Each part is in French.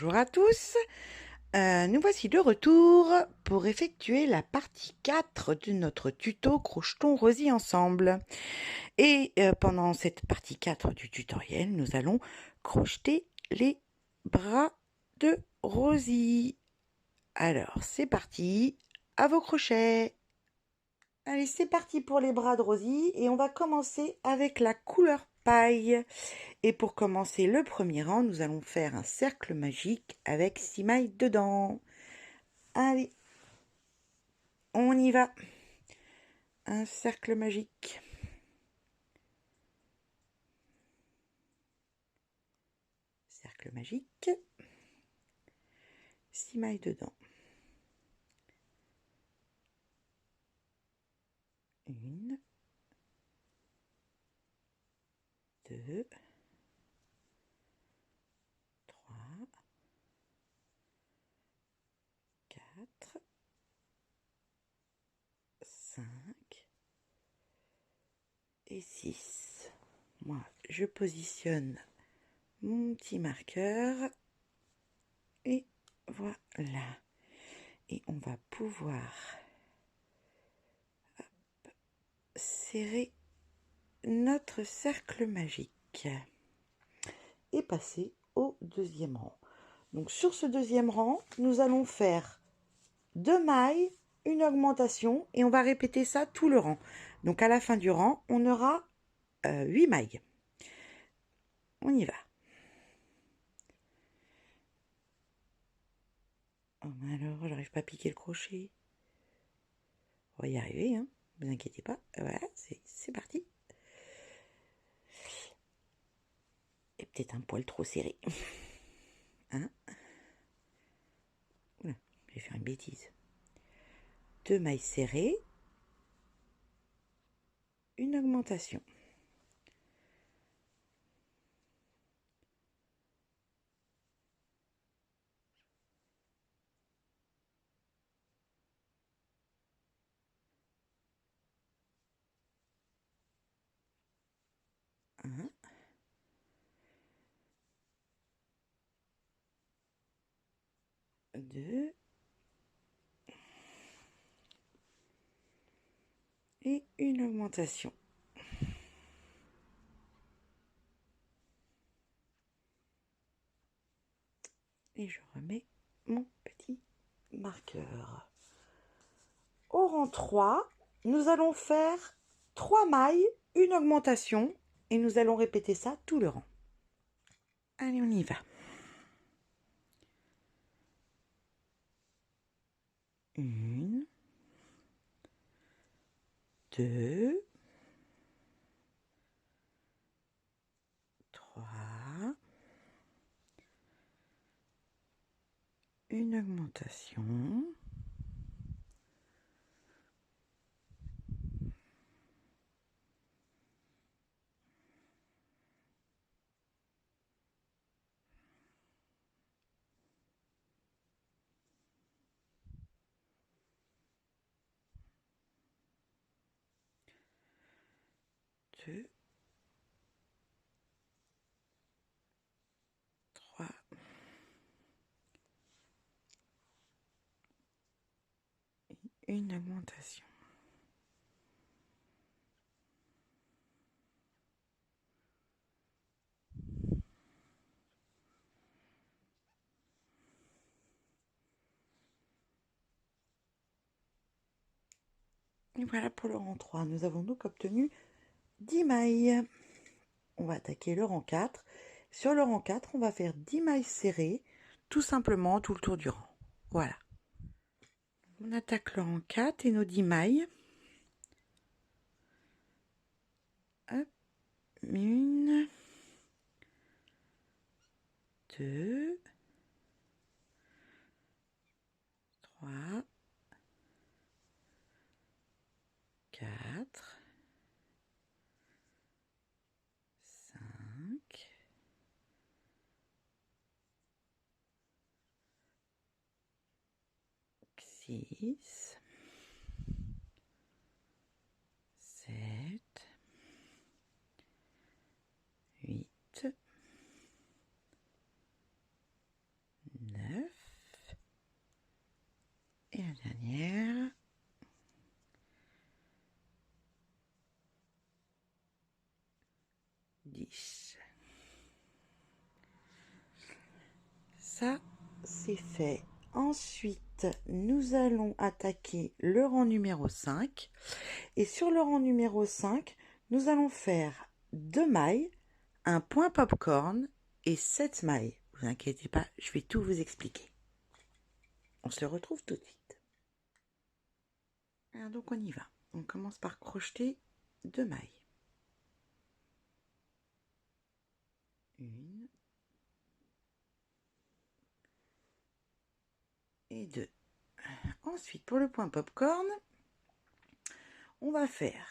Bonjour à tous, nous voici de retour pour effectuer la partie 4 de notre tuto Crochetons Rosie ensemble. Et pendant cette partie 4 du tutoriel, nous allons crocheter les bras de Rosie. Alors c'est parti, à vos crochets. Allez, c'est parti pour les bras de Rosie et on va commencer avec la couleur paille. Et pour commencer le premier rang, nous allons faire un cercle magique avec 6 mailles dedans. Allez, on y va. Un cercle magique. Cercle magique. 6 mailles dedans. Une, deux, trois, quatre, 5 et 6. Moi, je positionne mon petit marqueur et voilà. Et on va pouvoir serrer notre cercle magique et passer au deuxième rang. Donc sur ce deuxième rang, nous allons faire 2 mailles, une augmentation et on va répéter ça tout le rang. Donc à la fin du rang, on aura 8 mailles. On y va. Oh, alors, j'arrive pas à piquer le crochet. On va y arriver, hein. Ne vous inquiétez pas. Voilà, c'est parti. Et peut-être un poil trop serré. Hein? Oula, je vais faire une bêtise. 2 mailles serrées. Une augmentation. Un, deux et une augmentation. Et je remets mon petit marqueur. Au rang 3, nous allons faire 3 mailles, une augmentation et nous allons répéter ça tout le rang. Allez, on y va. Une, deux, trois, une augmentation, deux, trois, une augmentation. Et voilà pour le rang 3. Nous avons donc obtenu 10 mailles. On va attaquer le rang 4. Sur le rang 4, on va faire 10 mailles serrées, tout simplement tout le tour du rang. Voilà. On attaque le rang 4 et nos 10 mailles. Hop. Une, deux, trois, quatre, 5, 6, 7, 8, Ça, c'est fait. Ensuite, nous allons attaquer le rang numéro 5. Et sur le rang numéro 5, nous allons faire 2 mailles, un point popcorn et 7 mailles. Vous inquiétez pas, je vais tout vous expliquer. On se retrouve tout de suite. Alors donc on y va. On commence par crocheter 2 mailles. Une et 2. Ensuite, pour le point popcorn, on va faire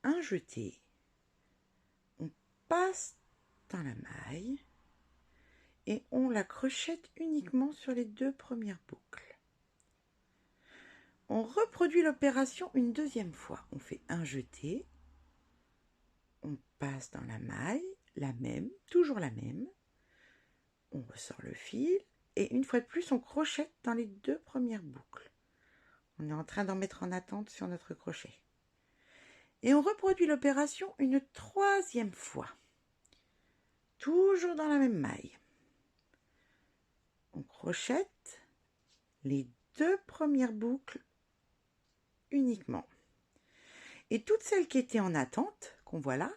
un jeté. On passe dans la maille et on la crochette uniquement sur les 2 premières boucles. On reproduit l'opération une deuxième fois. On fait un jeté, on passe dans la maille, la même, toujours la même. On ressort le fil et une fois de plus, on crochette dans les 2 premières boucles. On est en train d'en mettre en attente sur notre crochet. Et on reproduit l'opération une troisième fois. Toujours dans la même maille. On crochette les 2 premières boucles uniquement. Et toutes celles qui étaient en attente, qu'on voit là,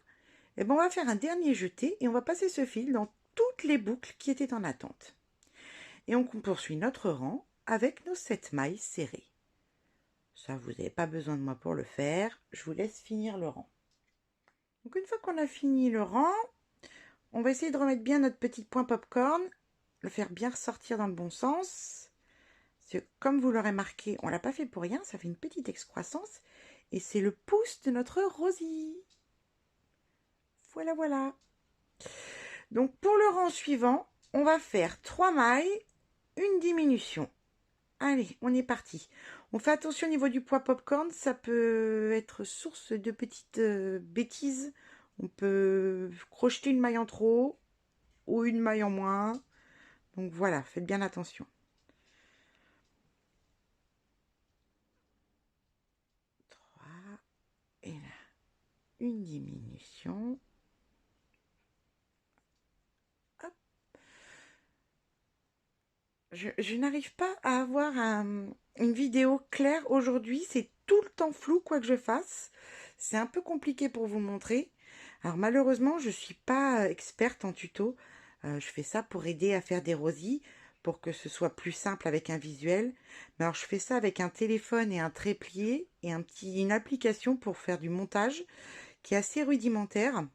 eh ben on va faire un dernier jeté et on va passer ce fil dans toutes les boucles qui étaient en attente. Et on poursuit notre rang avec nos 7 mailles serrées. Ça, vous n'avez pas besoin de moi pour le faire. Je vous laisse finir le rang. Donc une fois qu'on a fini le rang, on va essayer de remettre bien notre petit point popcorn, le faire bien ressortir dans le bon sens. Parce que, comme vous l'aurez marqué, on ne l'a pas fait pour rien, ça fait une petite excroissance. Et c'est le pouce de notre Rosie. Voilà, voilà. Donc pour le rang suivant, on va faire 3 mailles, une diminution. Allez, on est parti. On fait attention au niveau du poids popcorn, ça peut être source de petites bêtises. On peut crocheter une maille en trop ou une maille en moins. Donc voilà, faites bien attention. 3 et là, une diminution. Hop. Je n'arrive pas à avoir une vidéo claire aujourd'hui. C'est tout le temps flou, quoi que je fasse. C'est un peu compliqué pour vous montrer. Alors malheureusement, je ne suis pas experte en tuto. Je fais ça pour aider à faire des rosies, pour que ce soit plus simple avec un visuel. Mais alors je fais ça avec un téléphone et un trépied et une application pour faire du montage qui est assez rudimentaire.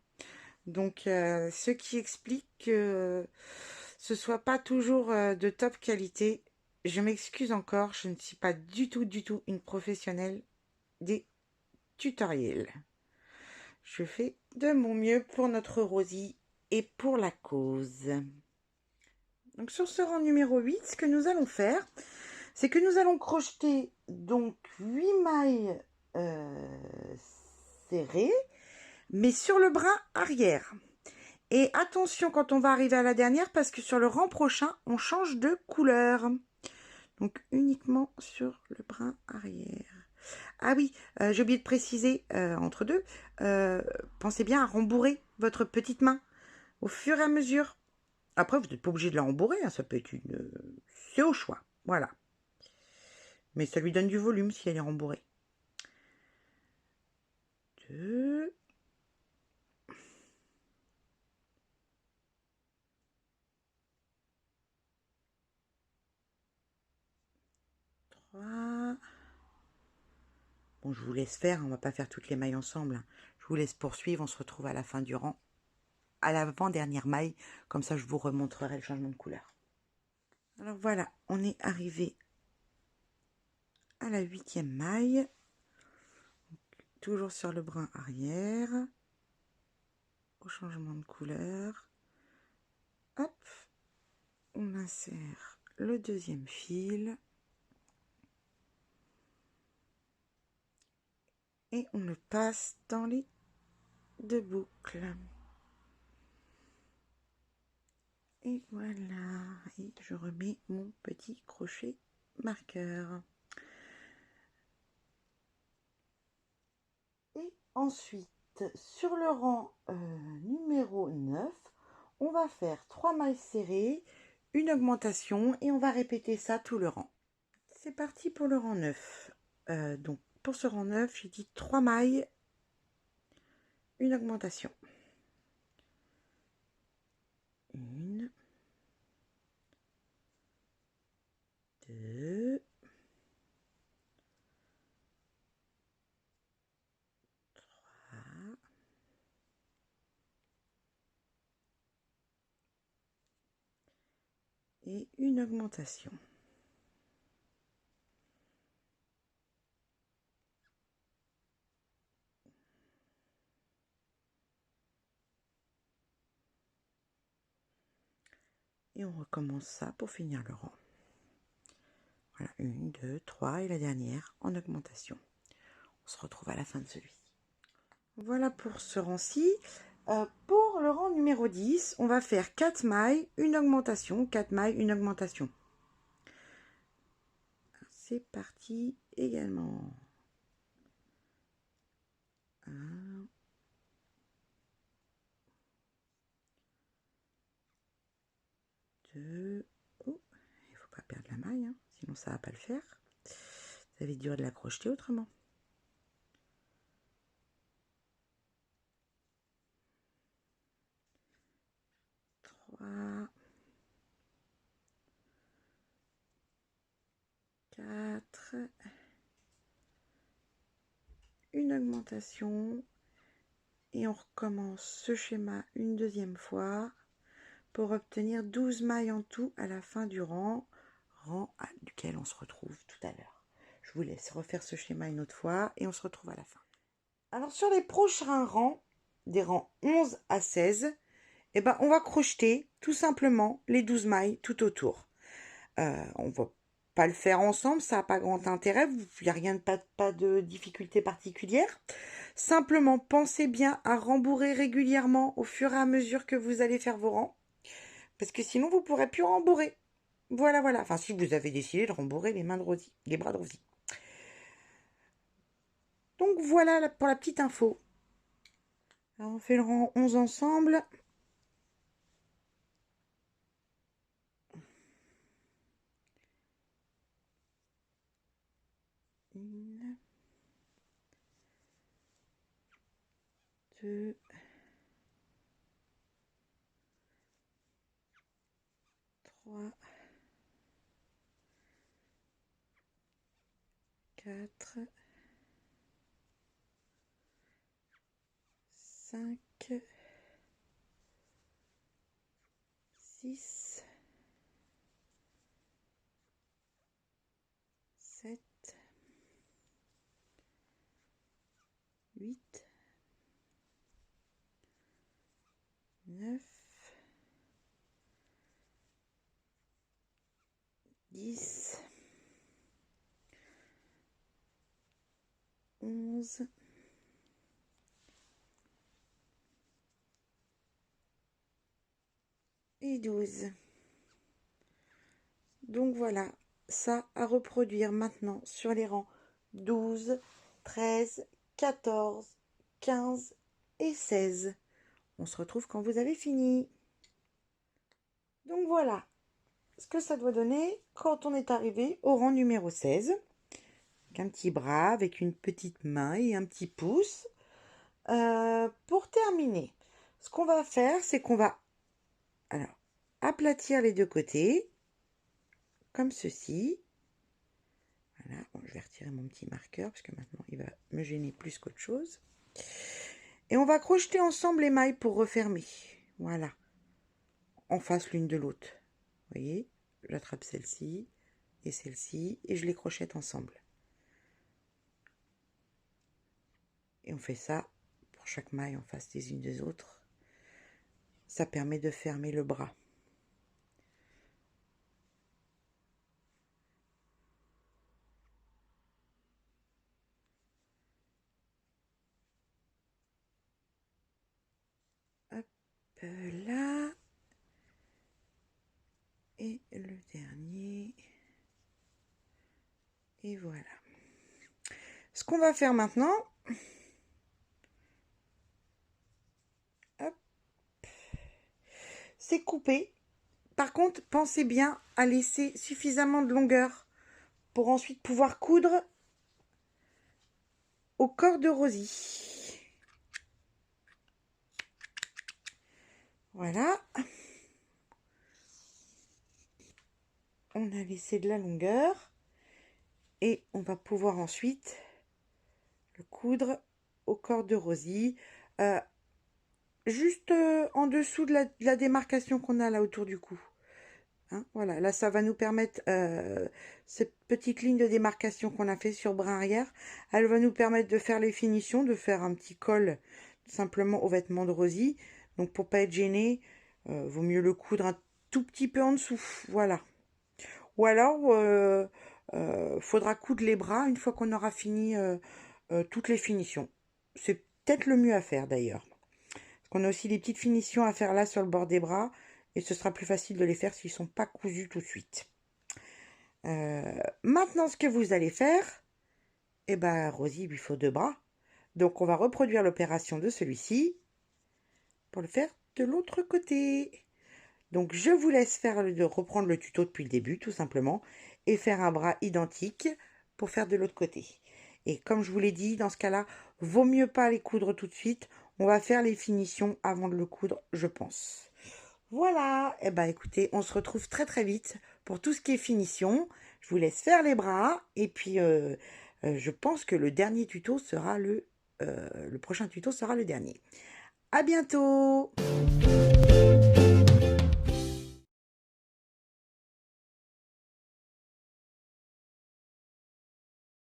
Donc ce qui explique que ce soit pas toujours de top qualité. Je m'excuse encore, je ne suis pas du tout une professionnelle des tutoriels. Je fais de mon mieux pour notre Rosie et pour la cause. Donc sur ce rang numéro 8, ce que nous allons faire, c'est que nous allons crocheter donc 8 mailles serrées, mais sur le bras arrière. Et attention quand on va arriver à la dernière, parce que sur le rang prochain, on change de couleur. Donc uniquement sur le bras arrière. Ah oui, j'ai oublié de préciser entre deux, pensez bien à rembourrer votre petite main au fur et à mesure. Après, vous n'êtes pas obligé de la rembourrer, hein, ça peut être une... c'est au choix, voilà. Mais ça lui donne du volume si elle est rembourrée. 2... 3... Bon, je vous laisse faire, on va pas faire toutes les mailles ensemble. Hein. Je vous laisse poursuivre, on se retrouve à la fin du rang, à l'avant-dernière maille, comme ça je vous remontrerai le changement de couleur. Alors voilà, on est arrivé à la 8e maille, toujours sur le brin arrière, au changement de couleur. Hop, on insère le deuxième fil et on le passe dans les 2 boucles. Et voilà, et je remets mon petit crochet marqueur. Et ensuite, sur le rang numéro 9, on va va faire 3 mailles serrées, une augmentation et on va répéter ça tout le rang. C'est parti pour le rang 9. Donc pour ce rang 9, j'ai dit 3 mailles, une augmentation. 1, 2, 3, et une augmentation. Et on recommence ça pour finir le rang. Voilà, 1, 2, 3 et la dernière en augmentation. On se retrouve à la fin de celui-ci. Voilà pour ce rang-ci. Pour le rang numéro 10, on va faire 4 mailles, une augmentation, 4 mailles, une augmentation. C'est parti également. 1, 2, oh, il ne faut pas perdre la maille, hein, sinon ça ne va pas le faire. Ça va être dur de la crocheter autrement. 3, 4, une augmentation et on recommence ce schéma une deuxième fois pour obtenir 12 mailles en tout à la fin du rang duquel on se retrouve tout à l'heure. Je vous laisse refaire ce schéma une autre fois et on se retrouve à la fin. Alors sur les prochains rangs, des rangs 11 à 16, eh ben, on va crocheter tout simplement les 12 mailles tout autour. On va pas le faire ensemble, ça n'a pas grand intérêt, il n'y a rien de pas de difficulté particulière. Simplement, pensez bien à rembourrer régulièrement au fur et à mesure que vous allez faire vos rangs, parce que sinon vous ne pourrez plus rembourrer. Voilà, voilà. Enfin, si vous avez décidé de rembourrer les mains de Rosie, les bras de Rosie. Donc voilà pour la petite info. Alors, on fait le rang 11 ensemble. 1, 2, 3, 4, 5, 6, 7, 8, 9, 10, 11, et 12. Donc voilà, ça à reproduire maintenant sur les rangs 12, 13, 14, 15 et 16. On se retrouve quand vous avez fini. Donc voilà ce que ça doit donner quand on est arrivé au rang numéro 16. Avec un petit bras, avec une petite main et un petit pouce. Pour terminer, ce qu'on va faire, c'est qu'on va aplatir les deux côtés, comme ceci. Voilà, bon, je vais retirer mon petit marqueur parce que maintenant il va me gêner plus qu'autre chose. Et on va crocheter ensemble les mailles pour refermer. Voilà, en face l'une de l'autre. Vous voyez, j'attrape celle-ci et celle-ci et je les crochette ensemble. Et on fait ça pour chaque maille en face des unes des autres. Ça permet de fermer le bras. Hop là. Et le dernier. Et voilà. Ce qu'on va faire maintenant, c'est coupé. Par contre, pensez bien à laisser suffisamment de longueur pour ensuite pouvoir coudre au corps de Rosie. Voilà. On a laissé de la longueur et on va pouvoir ensuite le coudre au corps de Rosie, juste en dessous de la démarcation qu'on a là autour du cou. Hein, voilà, là ça va nous permettre, cette petite ligne de démarcation qu'on a fait sur brin arrière, elle va nous permettre de faire les finitions, de faire un petit col simplement aux vêtements de Rosie. Donc pour pas être gêné, vaut mieux le coudre un tout petit peu en dessous, voilà. Ou alors, faudra coudre les bras une fois qu'on aura fini toutes les finitions. C'est peut-être le mieux à faire d'ailleurs. Parce qu'on a aussi des petites finitions à faire là sur le bord des bras. Et ce sera plus facile de les faire s'ils ne sont pas cousus tout de suite. Maintenant, ce que vous allez faire, eh ben, Rosie, il lui faut 2 bras. Donc, on va reproduire l'opération de celui-ci pour le faire de l'autre côté. Donc, je vous laisse reprendre le tuto depuis le début, tout simplement, et faire un bras identique pour faire de l'autre côté. Et comme je vous l'ai dit, dans ce cas-là, vaut mieux pas les coudre tout de suite. On va faire les finitions avant de le coudre, je pense. Voilà, et ben écoutez, on se retrouve très très vite pour tout ce qui est finition. Je vous laisse faire les bras et puis je pense que le dernier tuto sera le prochain tuto sera le dernier. À bientôt!